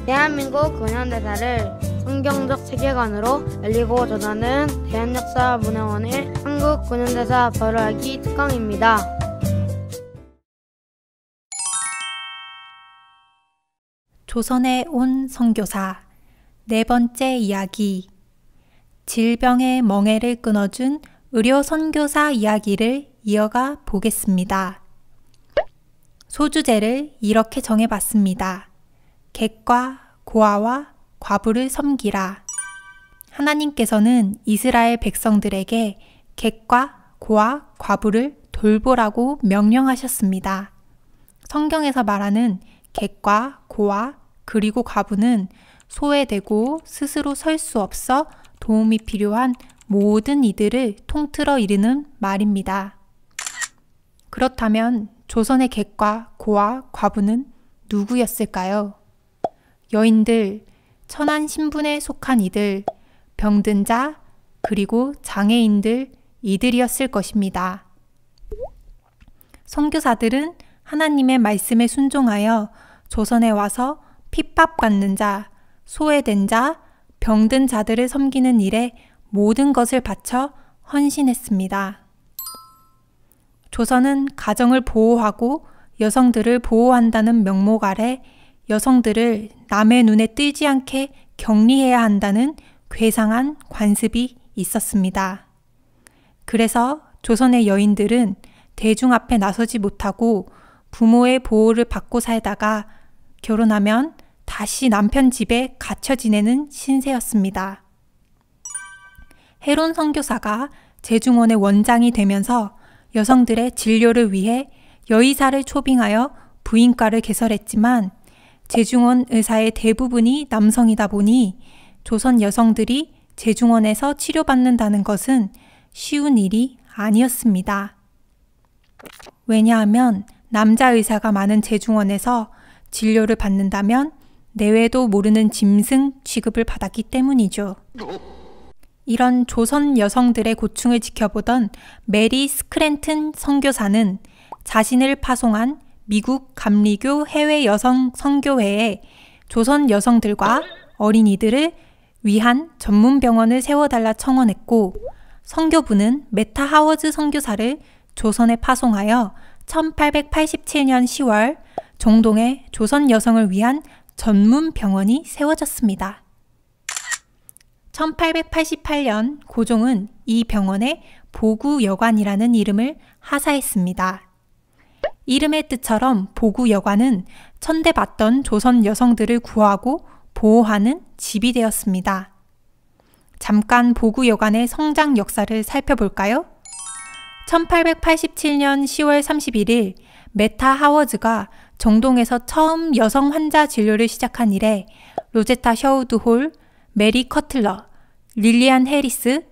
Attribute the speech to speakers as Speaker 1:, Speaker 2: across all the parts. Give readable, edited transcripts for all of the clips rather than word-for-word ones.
Speaker 1: 대한민국 근현대사를 성경적 세계관으로 알리고 전하는 대한역사문화원의 한국 근현대사 바로알기 특강입니다.
Speaker 2: 조선에 온 선교사 네 번째 이야기, 질병의 멍에를 끊어준 의료 선교사 이야기를 이어가 보겠습니다. 소주제를 이렇게 정해봤습니다. 객과 고아와 과부를 섬기라. 하나님께서는 이스라엘 백성들에게 객과 고아, 과부를 돌보라고 명령하셨습니다. 성경에서 말하는 객과 고아 그리고 과부는 소외되고 스스로 설 수 없어 도움이 필요한 모든 이들을 통틀어 이르는 말입니다. 그렇다면 조선의 객과 고아, 과부는 누구였을까요? 여인들, 천한 신분에 속한 이들, 병든 자, 그리고 장애인들, 이들이었을 것입니다. 선교사들은 하나님의 말씀에 순종하여 조선에 와서 핍박받는 자, 소외된 자, 병든 자들을 섬기는 일에 모든 것을 바쳐 헌신했습니다. 조선은 가정을 보호하고 여성들을 보호한다는 명목 아래 여성들을 남의 눈에 띄지 않게 격리해야 한다는 괴상한 관습이 있었습니다. 그래서 조선의 여인들은 대중 앞에 나서지 못하고 부모의 보호를 받고 살다가 결혼하면 다시 남편 집에 갇혀 지내는 신세였습니다. 헤론 선교사가 제중원의 원장이 되면서 여성들의 진료를 위해 여의사를 초빙하여 부인과를 개설했지만 제중원 의사의 대부분이 남성이다 보니 조선 여성들이 제중원에서 치료받는다는 것은 쉬운 일이 아니었습니다. 왜냐하면 남자 의사가 많은 제중원에서 진료를 받는다면 내외도 모르는 짐승 취급을 받았기 때문이죠. 이런 조선 여성들의 고충을 지켜보던 메리 스크랜튼 선교사는 자신을 파송한 미국 감리교 해외 여성 선교회에 조선 여성들과 어린이들을 위한 전문 병원을 세워달라 청원했고, 선교부는 메타 하워즈 선교사를 조선에 파송하여 1887년 10월 종동에 조선 여성을 위한 전문 병원이 세워졌습니다. 1888년 고종은 이 병원에 보구여관이라는 이름을 하사했습니다. 이름의 뜻처럼 보구여관은 천대받던 조선 여성들을 구하고 보호하는 집이 되었습니다. 잠깐 보구여관의 성장 역사를 살펴볼까요? 1887년 10월 31일 메타 하워즈가 정동에서 처음 여성 환자 진료를 시작한 이래 로제타 셔우드 홀, 메리 커틀러, 릴리안 해리스,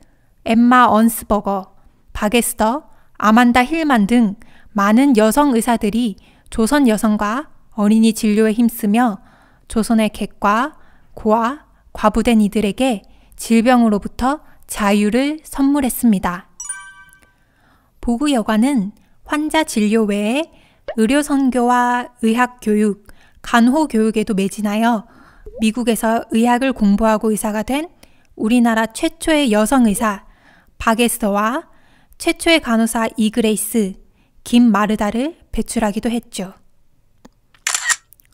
Speaker 2: 엠마 언스버거, 바게스터, 아만다 힐만 등 많은 여성 의사들이 조선 여성과 어린이 진료에 힘쓰며 조선의 객과 고아, 과부된 이들에게 질병으로부터 자유를 선물했습니다. 보구여관은 환자 진료 외에 의료 선교와 의학 교육, 간호 교육에도 매진하여 미국에서 의학을 공부하고 의사가 된 우리나라 최초의 여성 의사 바게스터와 최초의 간호사 이그레이스, 김마르다를 배출하기도 했죠.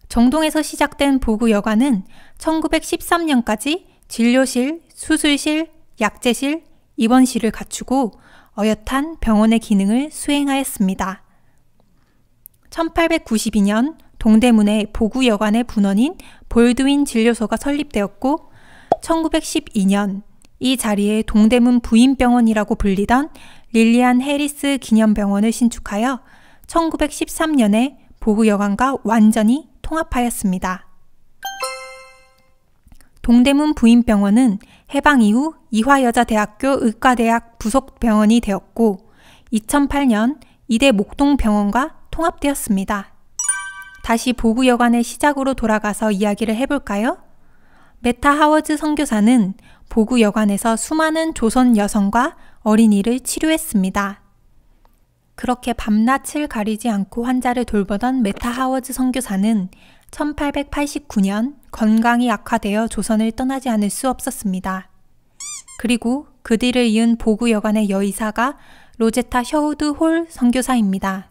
Speaker 2: 정동에서 시작된 보구여관은 1913년까지 진료실, 수술실, 약제실, 입원실을 갖추고 어엿한 병원의 기능을 수행하였습니다. 1892년 동대문에 보구여관의 분원인 볼드윈 진료소가 설립되었고 1912년 이 자리에 동대문 부인병원이라고 불리던 릴리안 해리스 기념병원을 신축하여 1913년에 보구여관과 완전히 통합하였습니다. 동대문 부인병원은 해방 이후 이화여자대학교 의과대학 부속병원이 되었고 2008년 이대 목동병원과 통합되었습니다. 다시 보구여관의 시작으로 돌아가서 이야기를 해볼까요? 메타 하워즈 선교사는 보구여관에서 수많은 조선 여성과 어린이를 치료했습니다. 그렇게 밤낮을 가리지 않고 환자를 돌보던 메타 하워즈 선교사는 1889년 건강이 악화되어 조선을 떠나지 않을 수 없었습니다. 그리고 그들을 이은 보구 여관의 여의사가 로제타 셔우드 홀 선교사입니다.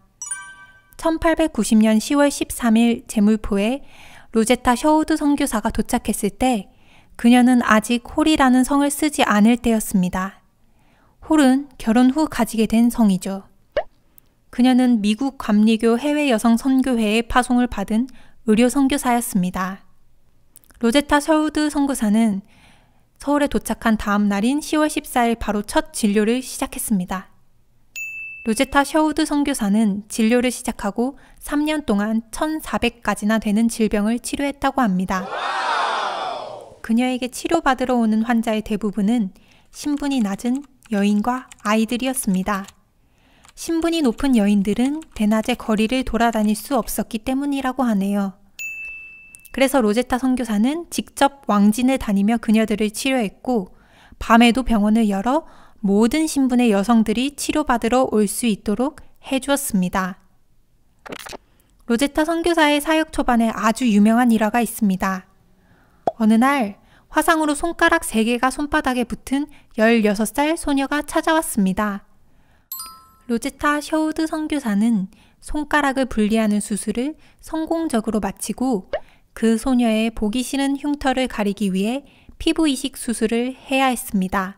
Speaker 2: 1890년 10월 13일 제물포에 로제타 셔우드 선교사가 도착했을 때 그녀는 아직 홀이라는 성을 쓰지 않을 때였습니다. 홀은 결혼 후 가지게 된 성이죠. 그녀는 미국 감리교 해외 여성 선교회의 파송을 받은 의료 선교사였습니다. 로제타 셔우드 선교사는 서울에 도착한 다음 날인 10월 14일 바로 첫 진료를 시작했습니다. 로제타 셔우드 선교사는 진료를 시작하고 3년 동안 1,400가지나 되는 질병을 치료했다고 합니다. 그녀에게 치료받으러 오는 환자의 대부분은 신분이 낮은 여인과 아이들이었습니다. 신분이 높은 여인들은 대낮에 거리를 돌아다닐 수 없었기 때문이라고 하네요. 그래서 로제타 선교사는 직접 왕진을 다니며 그녀들을 치료했고 밤에도 병원을 열어 모든 신분의 여성들이 치료받으러 올 수 있도록 해주었습니다. 로제타 선교사의 사역 초반에 아주 유명한 일화가 있습니다. 어느 날 화상으로 손가락 3개가 손바닥에 붙은 16살 소녀가 찾아왔습니다. 로제타 셔우드 선교사는 손가락을 분리하는 수술을 성공적으로 마치고 그 소녀의 보기 싫은 흉터를 가리기 위해 피부 이식 수술을 해야 했습니다.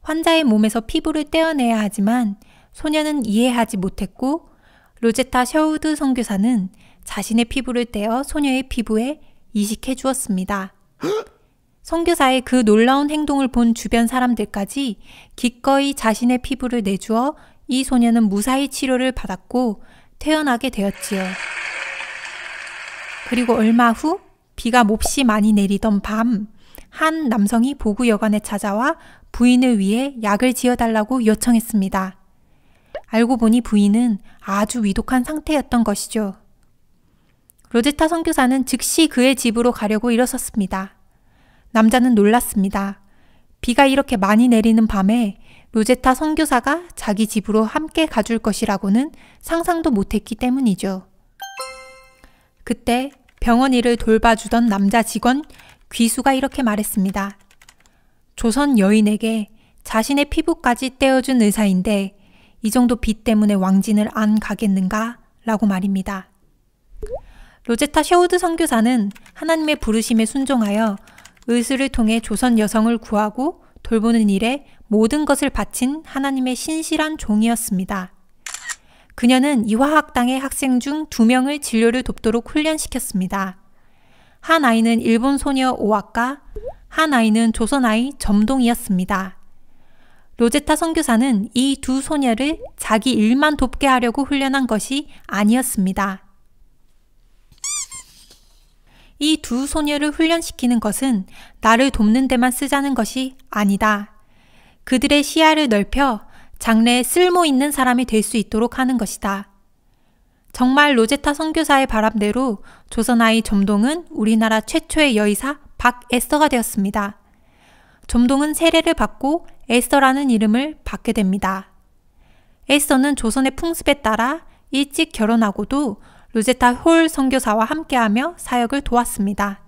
Speaker 2: 환자의 몸에서 피부를 떼어내야 하지만 소녀는 이해하지 못했고 로제타 셔우드 선교사는 자신의 피부를 떼어 소녀의 피부에 이식해 주었습니다. 선교사의 그 놀라운 행동을 본 주변 사람들까지 기꺼이 자신의 피부를 내주어 이 소녀는 무사히 치료를 받았고 퇴원하게 되었지요. 그리고 얼마 후 비가 몹시 많이 내리던 밤, 한 남성이 보구 여관에 찾아와 부인을 위해 약을 지어달라고 요청했습니다. 알고 보니 부인은 아주 위독한 상태였던 것이죠. 로제타 선교사는 즉시 그의 집으로 가려고 일어섰습니다. 남자는 놀랐습니다. 비가 이렇게 많이 내리는 밤에 로제타 선교사가 자기 집으로 함께 가줄 것이라고는 상상도 못했기 때문이죠. 그때 병원 일을 돌봐주던 남자 직원 귀수가 이렇게 말했습니다. 조선 여인에게 자신의 피부까지 떼어준 의사인데 이 정도 비 때문에 왕진을 안 가겠는가? 라고 말입니다. 로제타 셔우드 선교사는 하나님의 부르심에 순종하여 의술을 통해 조선 여성을 구하고 돌보는 일에 모든 것을 바친 하나님의 신실한 종이었습니다. 그녀는 이화학당의 학생 중 2명을 진료를 돕도록 훈련시켰습니다. 한 아이는 일본 소녀 오아카, 한 아이는 조선 아이 점동이었습니다. 로제타 선교사는 이 2 소녀를 자기 일만 돕게 하려고 훈련한 것이 아니었습니다. 이 2 소녀를 훈련시키는 것은 나를 돕는 데만 쓰자는 것이 아니다. 그들의 시야를 넓혀 장래에 쓸모 있는 사람이 될 수 있도록 하는 것이다. 정말 로제타 선교사의 바람대로 조선 아이 점동은 우리나라 최초의 여의사 박에스더가 되었습니다. 점동은 세례를 받고 에스더라는 이름을 받게 됩니다. 에스더는 조선의 풍습에 따라 일찍 결혼하고도 로제타 홀 선교사와 함께하며 사역을 도왔습니다.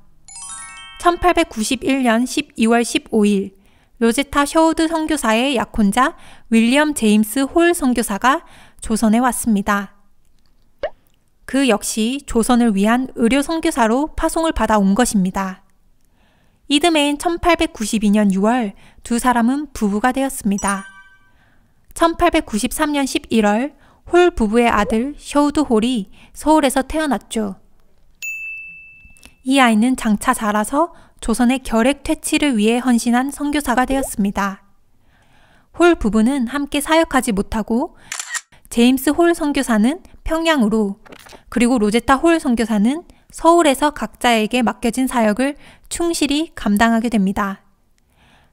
Speaker 2: 1891년 12월 15일 로제타 셔우드 선교사의 약혼자 윌리엄 제임스 홀 선교사가 조선에 왔습니다. 그 역시 조선을 위한 의료 선교사로 파송을 받아 온 것입니다. 이듬해인 1892년 6월 2 사람은 부부가 되었습니다. 1893년 11월 홀 부부의 아들 셔우드 홀이 서울에서 태어났죠. 이 아이는 장차 자라서 조선의 결핵 퇴치를 위해 헌신한 선교사가 되었습니다. 홀 부부는 함께 사역하지 못하고 제임스 홀 선교사는 평양으로, 그리고 로제타 홀 선교사는 서울에서 각자에게 맡겨진 사역을 충실히 감당하게 됩니다.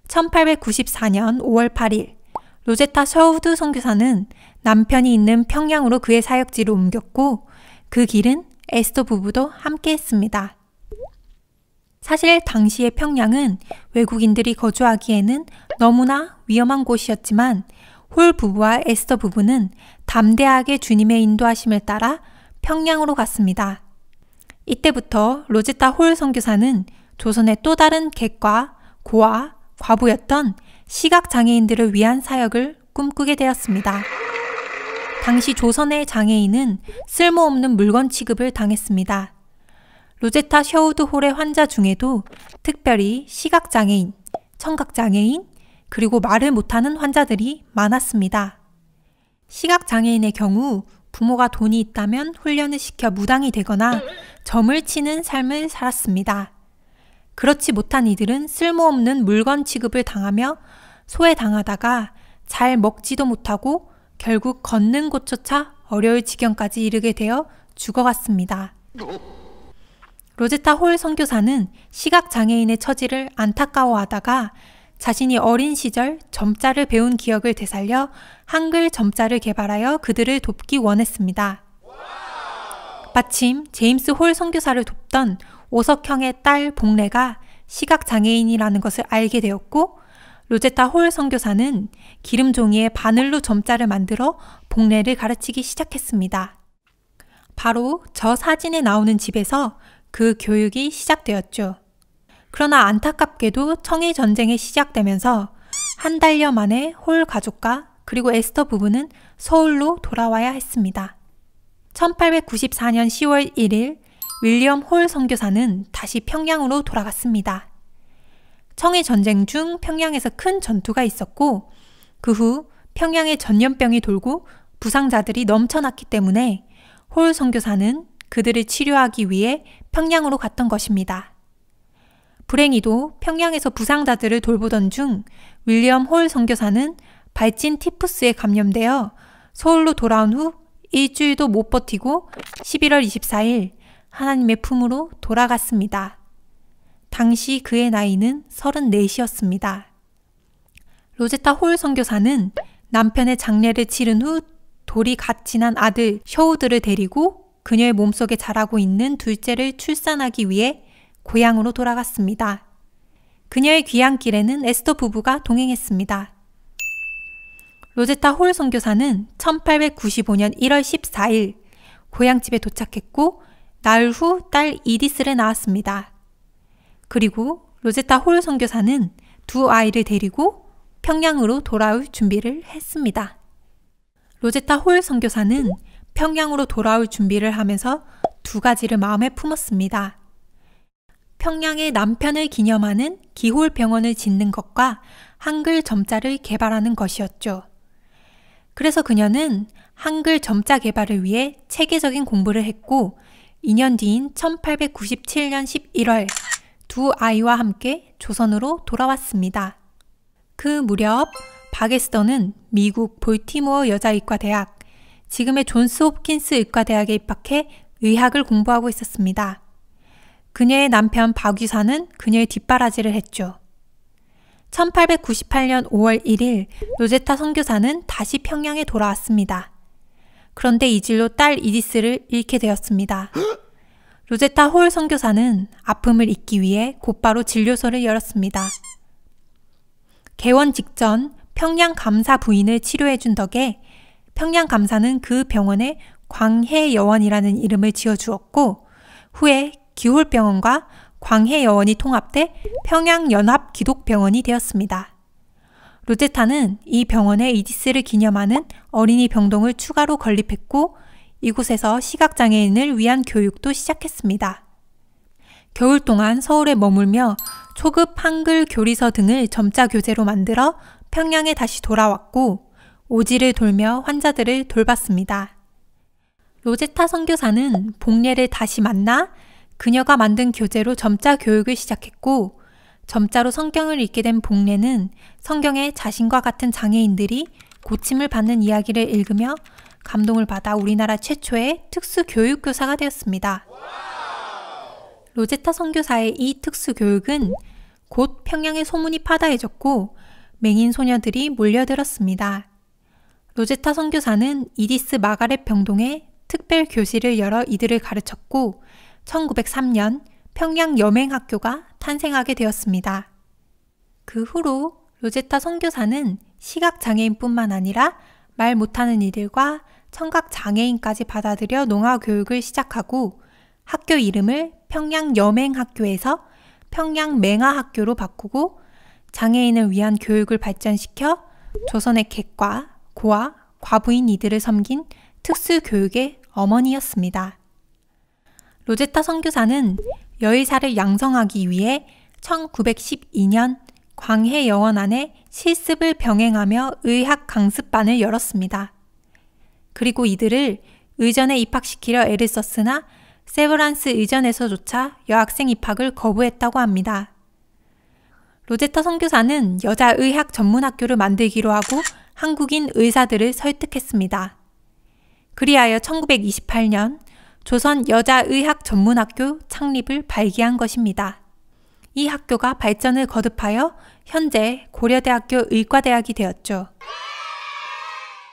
Speaker 2: 1894년 5월 8일 로제타 셔우드 선교사는 남편이 있는 평양으로 그의 사역지를 옮겼고 그 길은 에스더 부부도 함께 했습니다. 사실 당시의 평양은 외국인들이 거주하기에는 너무나 위험한 곳이었지만 홀 부부와 에스더 부부는 담대하게 주님의 인도하심을 따라 평양으로 갔습니다. 이때부터 로제타 홀 선교사는 조선의 또 다른 객과 고아, 과부였던 시각장애인들을 위한 사역을 꿈꾸게 되었습니다. 당시 조선의 장애인은 쓸모없는 물건 취급을 당했습니다. 로제타 셔우드 홀의 환자 중에도 특별히 시각장애인, 청각장애인, 그리고 말을 못하는 환자들이 많았습니다. 시각장애인의 경우 부모가 돈이 있다면 훈련을 시켜 무당이 되거나 점을 치는 삶을 살았습니다. 그렇지 못한 이들은 쓸모없는 물건 취급을 당하며 소외당하다가 잘 먹지도 못하고 결국 걷는 곳조차 어려울 지경까지 이르게 되어 죽어갔습니다. 로제타 홀 선교사는 시각장애인의 처지를 안타까워하다가 자신이 어린 시절 점자를 배운 기억을 되살려 한글 점자를 개발하여 그들을 돕기 원했습니다. 마침 제임스 홀 선교사를 돕던 오석형의 딸 복례가 시각장애인이라는 것을 알게 되었고 로제타 홀 선교사는 기름종이에 바늘로 점자를 만들어 복례를 가르치기 시작했습니다. 바로 저 사진에 나오는 집에서 그 교육이 시작되었죠. 그러나 안타깝게도 청일전쟁이 시작되면서 한 달여 만에 홀 가족과 그리고 에스터 부부는 서울로 돌아와야 했습니다. 1894년 10월 1일 윌리엄 홀 선교사는 다시 평양으로 돌아갔습니다. 청일전쟁 중 평양에서 큰 전투가 있었고 그 후 평양에 전염병이 돌고 부상자들이 넘쳐났기 때문에 홀 선교사는 그들을 치료하기 위해 평양으로 갔던 것입니다. 불행히도 평양에서 부상자들을 돌보던 중 윌리엄 홀 선교사는 발진 티푸스에 감염되어 서울로 돌아온 후 일주일도 못 버티고 11월 24일 하나님의 품으로 돌아갔습니다. 당시 그의 나이는 34이었습니다. 로제타 홀 선교사는 남편의 장례를 치른 후 돌이 갓 지난 아들 셔우드를 데리고 그녀의 몸속에 자라고 있는 둘째를 출산하기 위해 고향으로 돌아갔습니다. 그녀의 귀향길에는 에스터 부부가 동행했습니다. 로제타 홀 선교사는 1895년 1월 14일 고향집에 도착했고 나흘 후 딸 이디스를 낳았습니다. 그리고 로제타 홀 선교사는 두 아이를 데리고 평양으로 돌아올 준비를 했습니다. 로제타 홀 선교사는 평양으로 돌아올 준비를 하면서 두 가지를 마음에 품었습니다. 평양의 남편을 기념하는 기홀병원을 짓는 것과 한글 점자를 개발하는 것이었죠. 그래서 그녀는 한글 점자 개발을 위해 체계적인 공부를 했고 2년 뒤인 1897년 11월 두 아이와 함께 조선으로 돌아왔습니다. 그 무렵 박에스더는 미국 볼티모어 여자의과대학, 지금의 존스 홉킨스 의과대학에 입학해 의학을 공부하고 있었습니다. 그녀의 남편 박유사는 그녀의 뒷바라지를 했죠. 1898년 5월 1일 로제타 선교사는 다시 평양에 돌아왔습니다. 그런데 이 질로 딸 이디스를 잃게 되었습니다. 로제타 홀 선교사는 아픔을 잊기 위해 곧바로 진료소를 열었습니다. 개원 직전 평양 감사 부인을 치료해준 덕에 평양 감사는 그 병원에 광해여원이라는 이름을 지어주었고 후에 기홀병원과 광해여원이 통합돼 평양연합기독병원이 되었습니다. 로제타는 이 병원에 이디스를 기념하는 어린이 병동을 추가로 건립했고 이곳에서 시각장애인을 위한 교육도 시작했습니다. 겨울 동안 서울에 머물며 초급 한글 교리서 등을 점자 교재로 만들어 평양에 다시 돌아왔고 오지를 돌며 환자들을 돌봤습니다. 로제타 선교사는 복례를 다시 만나 그녀가 만든 교재로 점자 교육을 시작했고 점자로 성경을 읽게 된 복례는 성경에 자신과 같은 장애인들이 고침을 받는 이야기를 읽으며 감동을 받아 우리나라 최초의 특수 교육교사가 되었습니다. 로제타 선교사의 이 특수 교육은 곧 평양의 소문이 파다해졌고 맹인 소녀들이 몰려들었습니다. 로제타 선교사는 이디스 마가렛 병동에 특별 교실을 열어 이들을 가르쳤고 1903년 평양 여맹학교가 탄생하게 되었습니다. 그 후로 로제타 선교사는 시각장애인뿐만 아니라 말 못하는 이들과 청각장애인까지 받아들여 농아교육을 시작하고 학교 이름을 평양여맹학교에서 평양맹아학교로 바꾸고 장애인을 위한 교육을 발전시켜 조선의 객과 고아, 과부인 이들을 섬긴 특수교육의 어머니였습니다. 로제타 선교사는 여의사를 양성하기 위해 1912년 광해여원 안에 실습을 병행하며 의학 강습반을 열었습니다. 그리고 이들을 의전에 입학시키려 애를 썼으나 세브란스 의전에서조차 여학생 입학을 거부했다고 합니다. 로제타 선교사는 여자 의학 전문학교를 만들기로 하고 한국인 의사들을 설득했습니다. 그리하여 1928년 조선 여자의학 전문학교 창립을 발기한 것입니다. 이 학교가 발전을 거듭하여 현재 고려대학교 의과대학이 되었죠.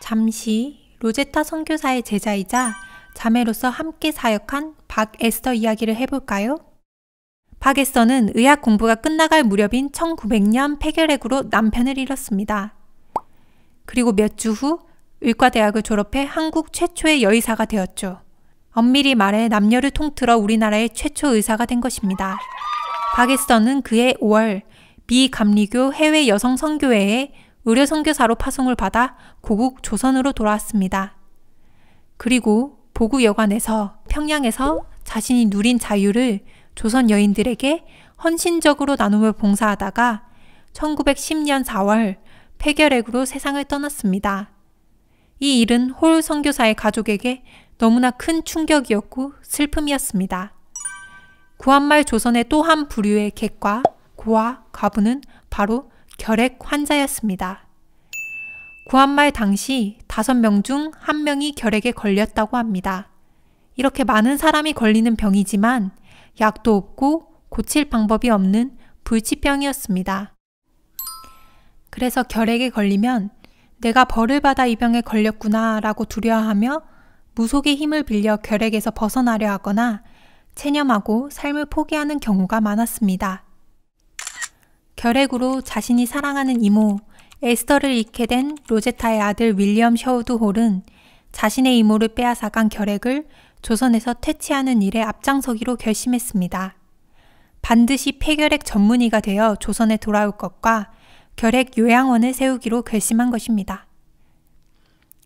Speaker 2: 잠시 로제타 선교사의 제자이자 자매로서 함께 사역한 박에스터 이야기를 해볼까요? 박에스터는 의학 공부가 끝나갈 무렵인 1900년 폐결핵으로 남편을 잃었습니다. 그리고 몇 주 후 의과대학을 졸업해 한국 최초의 여의사가 되었죠. 엄밀히 말해 남녀를 통틀어 우리나라의 최초 의사가 된 것입니다. 박에스터는 그해 5월 미 감리교 해외 여성 선교회에 의료 선교사로 파송을 받아 고국 조선으로 돌아왔습니다. 그리고 보국 여관에서 평양에서 자신이 누린 자유를 조선 여인들에게 헌신적으로 나누며 봉사하다가 1910년 4월 폐결핵으로 세상을 떠났습니다. 이 일은 홀 선교사의 가족에게 너무나 큰 충격이었고 슬픔이었습니다. 구한말 조선의 또 한 부류의 객과 고아, 과부는 바로 결핵 환자였습니다. 구한말 당시 5명 중 1명이 결핵에 걸렸다고 합니다. 이렇게 많은 사람이 걸리는 병이지만 약도 없고 고칠 방법이 없는 불치병이었습니다. 그래서 결핵에 걸리면 내가 벌을 받아 이 병에 걸렸구나 라고 두려워하며 무속의 힘을 빌려 결핵에서 벗어나려 하거나 체념하고 삶을 포기하는 경우가 많았습니다. 결핵으로 자신이 사랑하는 이모 에스더를 잃게 된 로제타의 아들 윌리엄 셔우드 홀은 자신의 이모를 빼앗아간 결핵을 조선에서 퇴치하는 일에 앞장서기로 결심했습니다. 반드시 폐결핵 전문의가 되어 조선에 돌아올 것과 결핵 요양원을 세우기로 결심한 것입니다.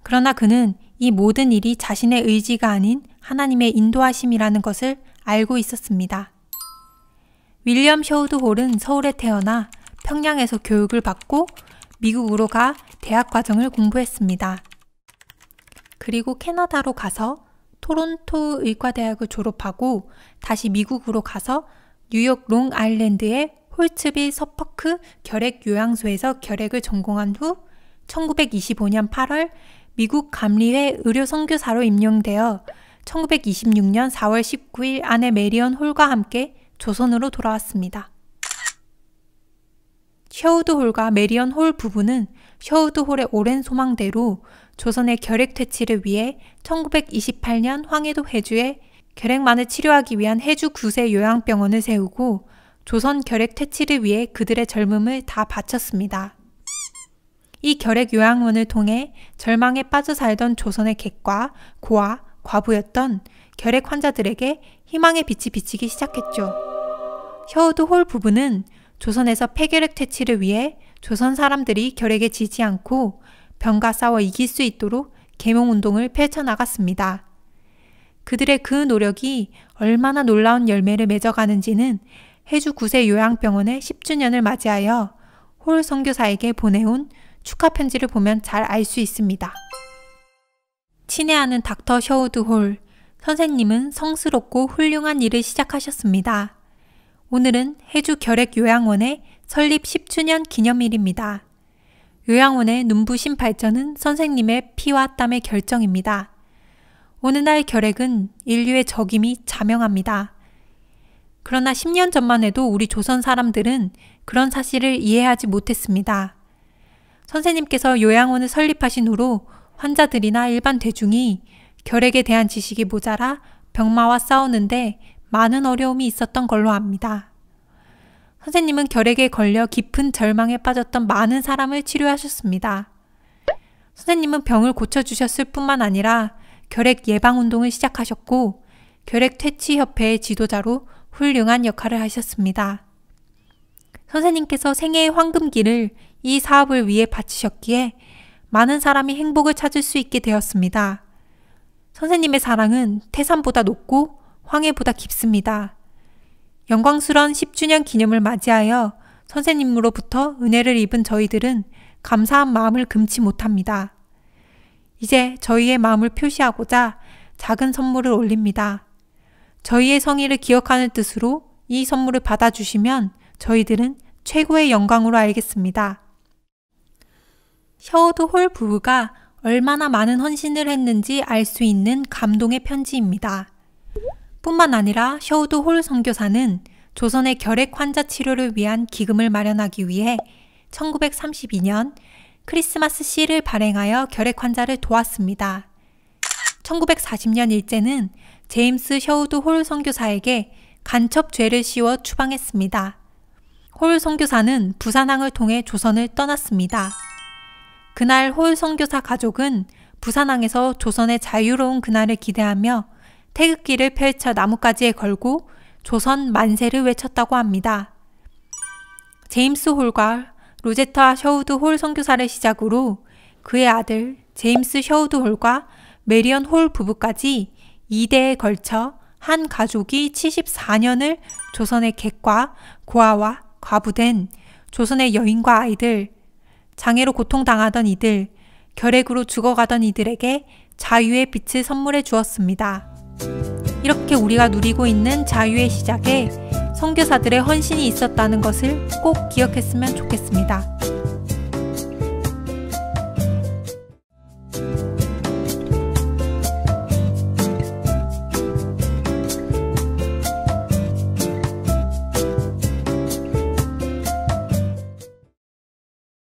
Speaker 2: 그러나 그는 이 모든 일이 자신의 의지가 아닌 하나님의 인도하심이라는 것을 알고 있었습니다. 윌리엄 셔우드 홀은 서울에 태어나 평양에서 교육을 받고 미국으로 가 대학 과정을 공부했습니다. 그리고 캐나다로 가서 토론토 의과대학을 졸업하고 다시 미국으로 가서 뉴욕 롱아일랜드의 홀츠빌 서퍼크 결핵요양소에서 결핵을 전공한 후 1925년 8월 미국 감리회 의료선교사로 임용되어 1926년 4월 19일 아내 메리언 홀과 함께 조선으로 돌아왔습니다. 셔우드 홀과 메리언 홀 부부는 셔우드 홀의 오랜 소망대로 조선의 결핵 퇴치를 위해 1928년 황해도 해주에 결핵만을 치료하기 위한 해주 구세 요양병원을 세우고 조선 결핵 퇴치를 위해 그들의 젊음을 다 바쳤습니다. 이 결핵 요양원을 통해 절망에 빠져 살던 조선의 객과 고아, 과부였던 결핵 환자들에게 희망의 빛이 비치기 시작했죠. 셔우드 홀 부부는 조선에서 폐결핵 퇴치를 위해 조선 사람들이 결핵에 지지 않고 병과 싸워 이길 수 있도록 계몽운동을 펼쳐나갔습니다. 그들의 그 노력이 얼마나 놀라운 열매를 맺어가는지는 해주 구세 요양병원의 10주년을 맞이하여 홀 선교사에게 보내온 축하 편지를 보면 잘 알 수 있습니다. 친애하는 닥터 셔우드 홀, 선생님은 성스럽고 훌륭한 일을 시작하셨습니다. 오늘은 해주 결핵 요양원의 설립 10주년 기념일입니다. 요양원의 눈부신 발전은 선생님의 피와 땀의 결정입니다. 오늘날 결핵은 인류의 적임이 자명합니다. 그러나 10년 전만 해도 우리 조선 사람들은 그런 사실을 이해하지 못했습니다. 선생님께서 요양원을 설립하신 후로 환자들이나 일반 대중이 결핵에 대한 지식이 모자라 병마와 싸우는데 많은 어려움이 있었던 걸로 압니다. 선생님은 결핵에 걸려 깊은 절망에 빠졌던 많은 사람을 치료하셨습니다. 선생님은 병을 고쳐주셨을 뿐만 아니라 결핵 예방운동을 시작하셨고 결핵퇴치협회의 지도자로 훌륭한 역할을 하셨습니다. 선생님께서 생애의 황금기를 이 사업을 위해 바치셨기에 많은 사람이 행복을 찾을 수 있게 되었습니다. 선생님의 사랑은 태산보다 높고 황해보다 깊습니다. 영광스러운 10주년 기념을 맞이하여 선생님으로부터 은혜를 입은 저희들은 감사한 마음을 금치 못합니다. 이제 저희의 마음을 표시하고자 작은 선물을 올립니다. 저희의 성의를 기억하는 뜻으로 이 선물을 받아주시면 저희들은 최고의 영광으로 알겠습니다. 셔우드 홀 부부가 얼마나 많은 헌신을 했는지 알 수 있는 감동의 편지입니다. 뿐만 아니라 셔우드 홀 선교사는 조선의 결핵 환자 치료를 위한 기금을 마련하기 위해 1932년 크리스마스 씨를 발행하여 결핵 환자를 도왔습니다. 1940년 일제는 제임스 셔우드 홀 선교사에게 간첩 죄를 씌워 추방했습니다. 홀 선교사는 부산항을 통해 조선을 떠났습니다. 그날 홀 선교사 가족은 부산항에서 조선의 자유로운 그날을 기대하며 태극기를 펼쳐 나뭇가지에 걸고 조선 만세를 외쳤다고 합니다. 제임스 홀과 로제타 셔우드 홀 선교사를 시작으로 그의 아들 제임스 셔우드 홀과 메리언 홀 부부까지 2대에 걸쳐 한 가족이 74년을 조선의 객과 고아와 과부된 조선의 여인과 아이들, 장애로 고통당하던 이들, 결핵으로 죽어가던 이들에게 자유의 빛을 선물해 주었습니다. 이렇게 우리가 누리고 있는 자유의 시작에 선교사들의 헌신이 있었다는 것을 꼭 기억했으면 좋겠습니다.